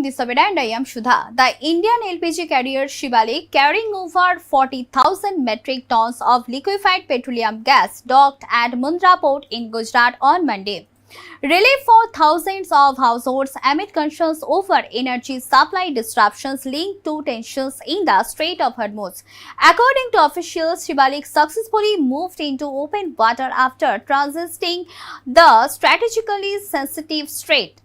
watching this video and I am Shudha. The Indian LPG carrier Shivalik, carrying over 40,000 metric tons of liquefied petroleum gas, docked at Mundra port in Gujarat on Monday. Relief for thousands of households amid concerns over energy supply disruptions linked to tensions in the Strait of Hormuz. According to officials, Shivalik successfully moved into open water after transiting the strategically sensitive strait.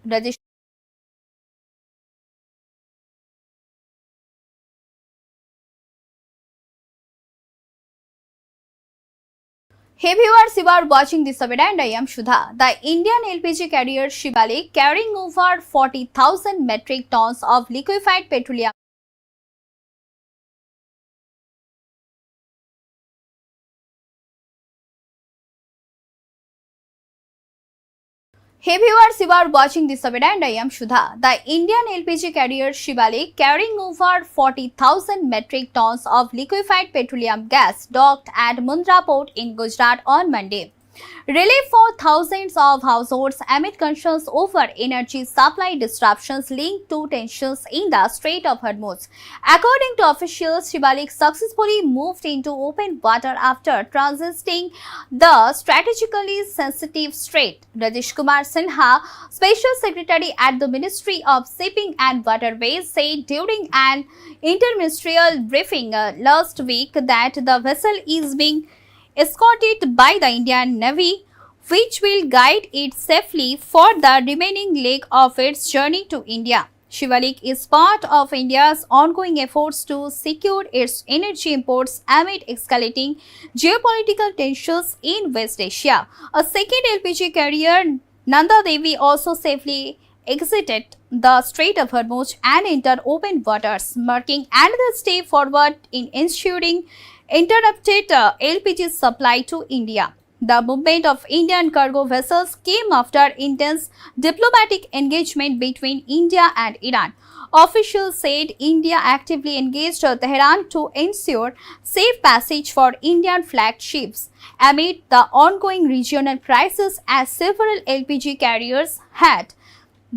Hey viewers, you are watching this video and I am Shudha. The Indian LPG carrier Shivalik, carrying over 40,000 metric tons of liquefied petroleum Hey viewers, you are watching this video and I am Shudha. The Indian LPG carrier Shivalik, carrying over 40,000 metric tons of liquefied petroleum gas, docked at Mundra port in Gujarat on Monday. Relief for thousands of households amid concerns over energy supply disruptions linked to tensions in the Strait of Hormuz. According to officials, Shivalik successfully moved into open water after transiting the strategically sensitive strait. Rajesh Kumar Sinha, Special Secretary at the Ministry of Shipping and Waterways, said during an interministerial briefing last week that the vessel is being escorted by the Indian Navy, which will guide it safely for the remaining leg of its journey to India. Shivalik is part of India's ongoing efforts to secure its energy imports amid escalating geopolitical tensions in West Asia. A second LPG carrier, Nanda Devi, also safely exited the Strait of Hormuz and entered open waters, marking another step forward in ensuring interrupted LPG supply to India. The movement of Indian cargo vessels came after intense diplomatic engagement between India and Iran. Officials said India actively engaged Tehran to ensure safe passage for Indian flagged ships amid the ongoing regional crisis, as several LPG carriers had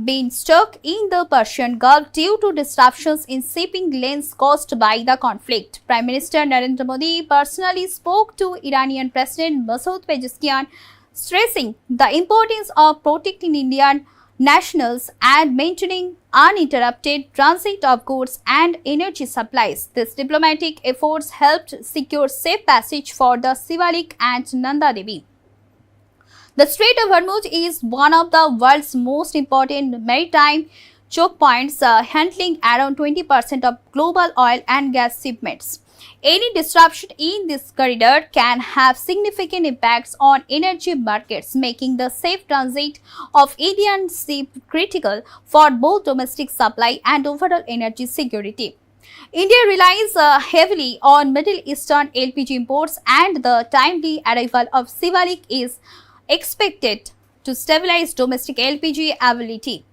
been stuck in the Persian Gulf due to disruptions in shipping lanes caused by the conflict. Prime Minister Narendra Modi personally spoke to Iranian President Masoud Pezeshkian, stressing the importance of protecting Indian nationals and maintaining uninterrupted transit of goods and energy supplies. These diplomatic efforts helped secure safe passage for the Shivalik and Nanda Devi. The Strait of Hormuz is one of the world's most important maritime choke points, handling around 20% of global oil and gas shipments. Any disruption in this corridor can have significant impacts on energy markets, making the safe transit of Indian ships critical for both domestic supply and overall energy security. India relies heavily on Middle Eastern LPG imports, and the timely arrival of Shivalik is expected to stabilize domestic LPG availability.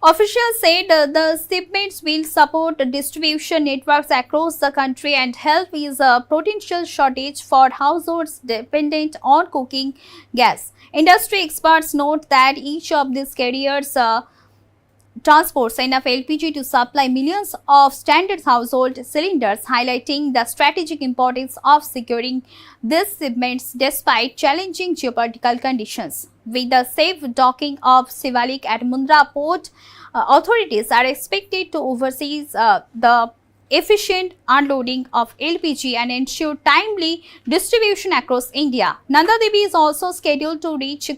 Officials said the shipments will support distribution networks across the country and help ease a potential shortage for households dependent on cooking gas. Industry experts note that each of these carriers transports enough LPG to supply millions of standard household cylinders, highlighting the strategic importance of securing these shipments despite challenging geopolitical conditions. With the safe docking of Shivalik at Mundra port, authorities are expected to oversee the efficient unloading of LPG and ensure timely distribution across India. Nanda Devi is also scheduled to reach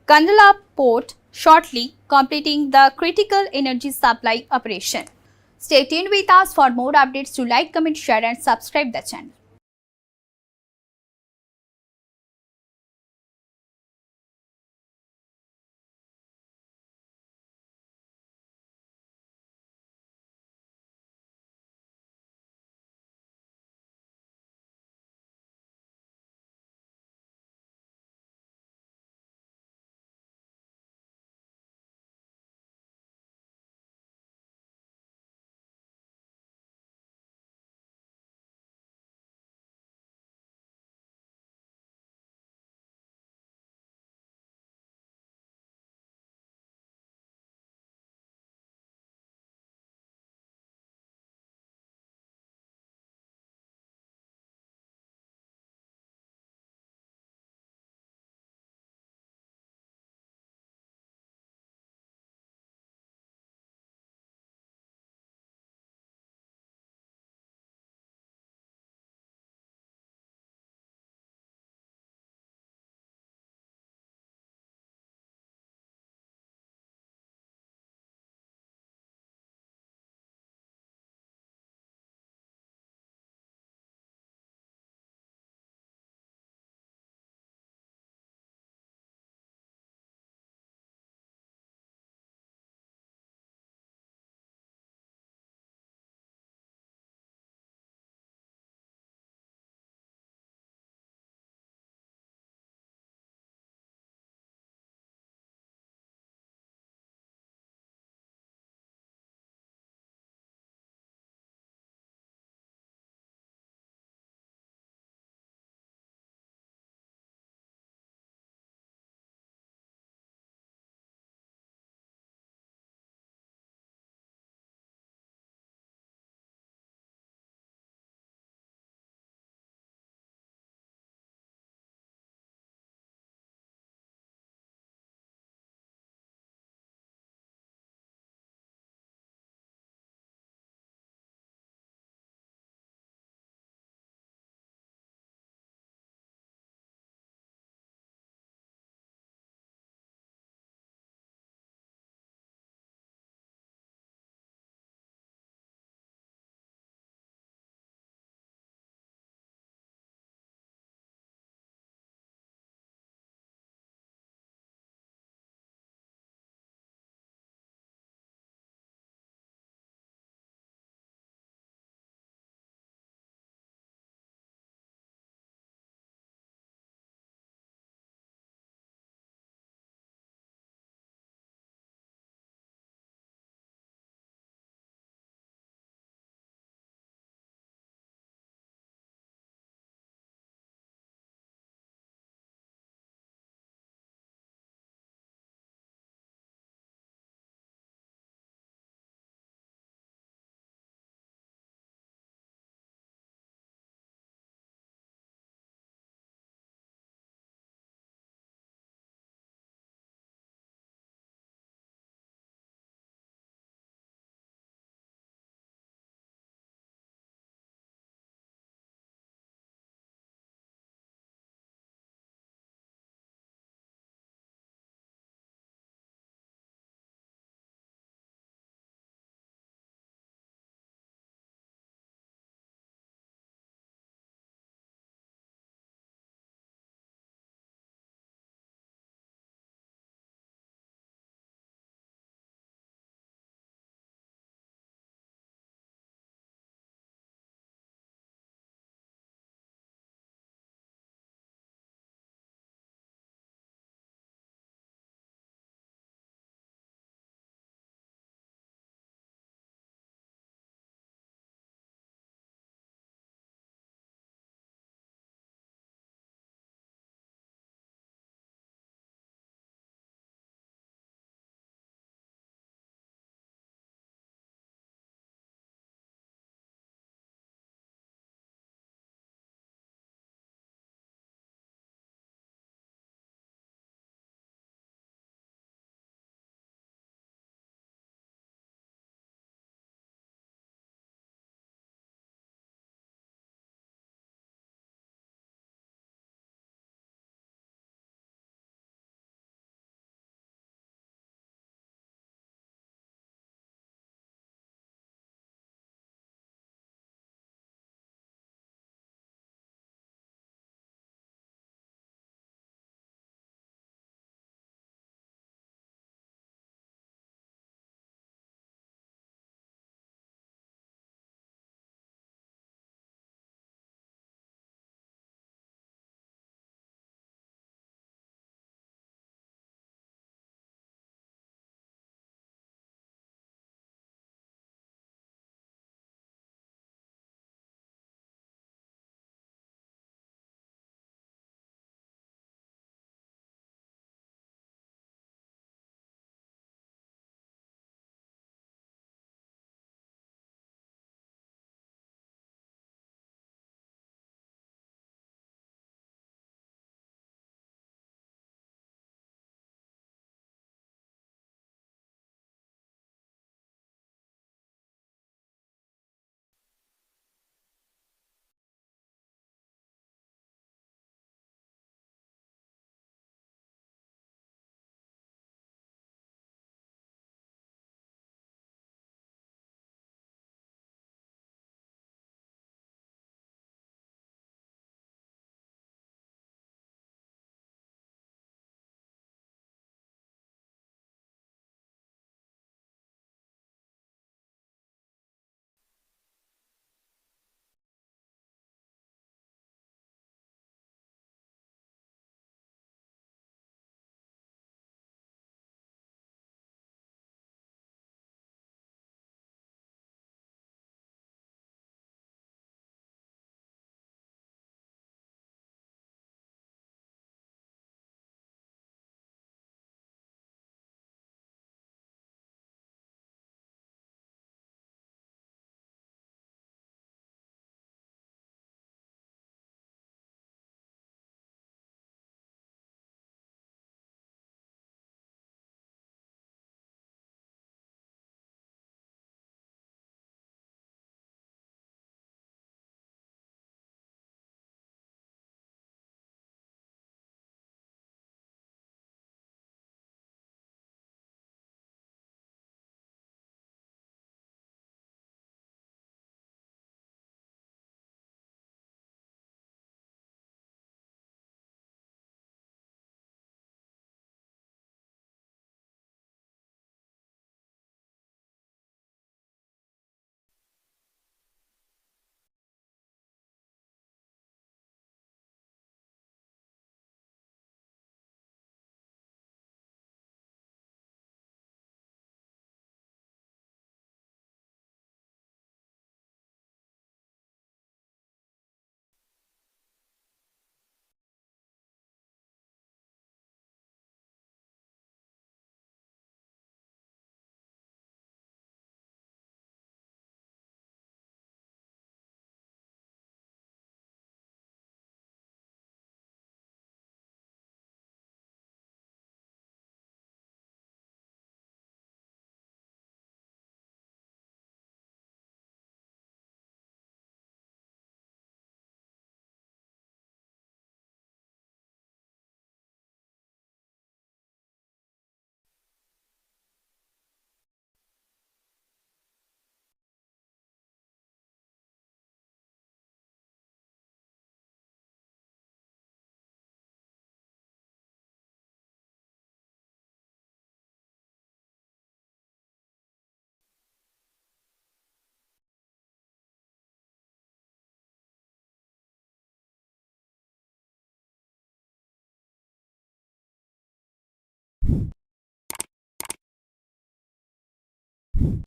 Kandla port shortly, completing the critical energy supply operation. Stay tuned with us for more updates. To like, comment, share and subscribe the channel.